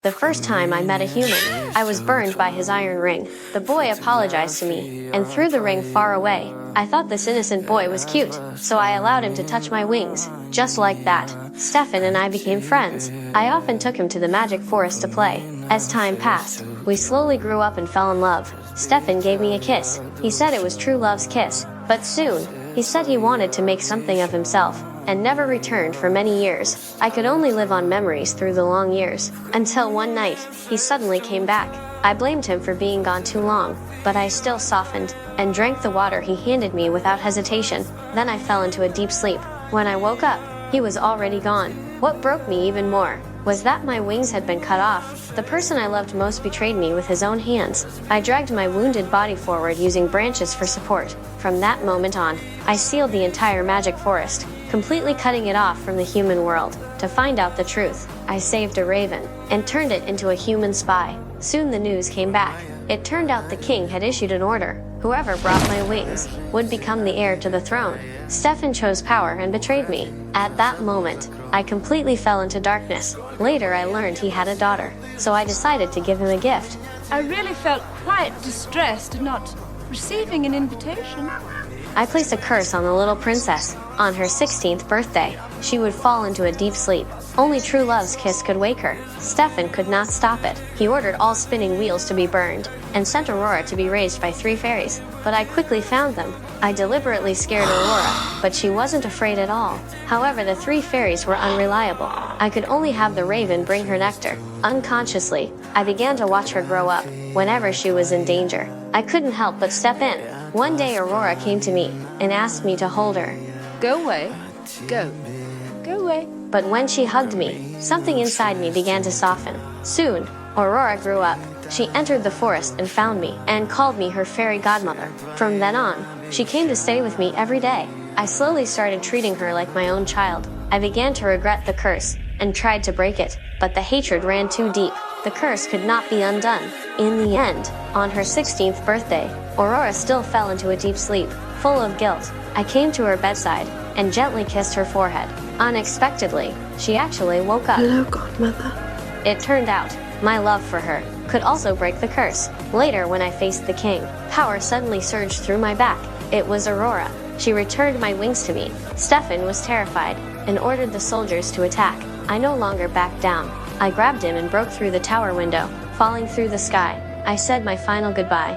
The first time I met a human, I was burned by his iron ring. The boy apologized to me and threw the ring far away. I thought this innocent boy was cute, so I allowed him to touch my wings. Just like that, Stefan and I became friends. I often took him to the magic forest to play. As time passed, we slowly grew up and fell in love. Stefan gave me a kiss. He said it was true love's kiss. But soon, he said he wanted to make something of himself and never returned for many years. I could only live on memories through the long years, until one night, he suddenly came back. I blamed him for being gone too long, but I still softened and drank the water he handed me without hesitation. Then I fell into a deep sleep. When I woke up, he was already gone. What broke me even more was that my wings had been cut off. The person I loved most betrayed me with his own hands. I dragged my wounded body forward using branches for support. From that moment on, I sealed the entire magic forest, completely cutting it off from the human world. To find out the truth, I saved a raven and turned it into a human spy. Soon the news came back. It turned out the king had issued an order. Whoever brought my wings would become the heir to the throne. Stefan chose power and betrayed me. At that moment, I completely fell into darkness. Later I learned he had a daughter, so I decided to give him a gift. I really felt quite distressed at not receiving an invitation. I placed a curse on the little princess. On her 16th birthday, she would fall into a deep sleep. Only true love's kiss could wake her. Stefan could not stop it. He ordered all spinning wheels to be burned and sent Aurora to be raised by 3 fairies. But I quickly found them. I deliberately scared Aurora, but she wasn't afraid at all. However, the 3 fairies were unreliable. I could only have the raven bring her nectar. Unconsciously, I began to watch her grow up. Whenever she was in danger, I couldn't help but step in. One day Aurora came to me and asked me to hold her. Go away. Go. Go away. But when she hugged me, something inside me began to soften. Soon, Aurora grew up. She entered the forest and found me, and called me her fairy godmother. From then on, she came to stay with me every day. I slowly started treating her like my own child. I began to regret the curse, and tried to break it, but the hatred ran too deep. The curse could not be undone. In the end, on her 16th birthday, Aurora still fell into a deep sleep, full of guilt. I came to her bedside, and gently kissed her forehead. Unexpectedly, she actually woke up. Hello, godmother. It turned out, my love for her could also break the curse. Later, when I faced the king, power suddenly surged through my back. It was Aurora. She returned my wings to me. Stefan was terrified, and ordered the soldiers to attack. I no longer backed down. I grabbed him and broke through the tower window, falling through the sky. I said my final goodbye,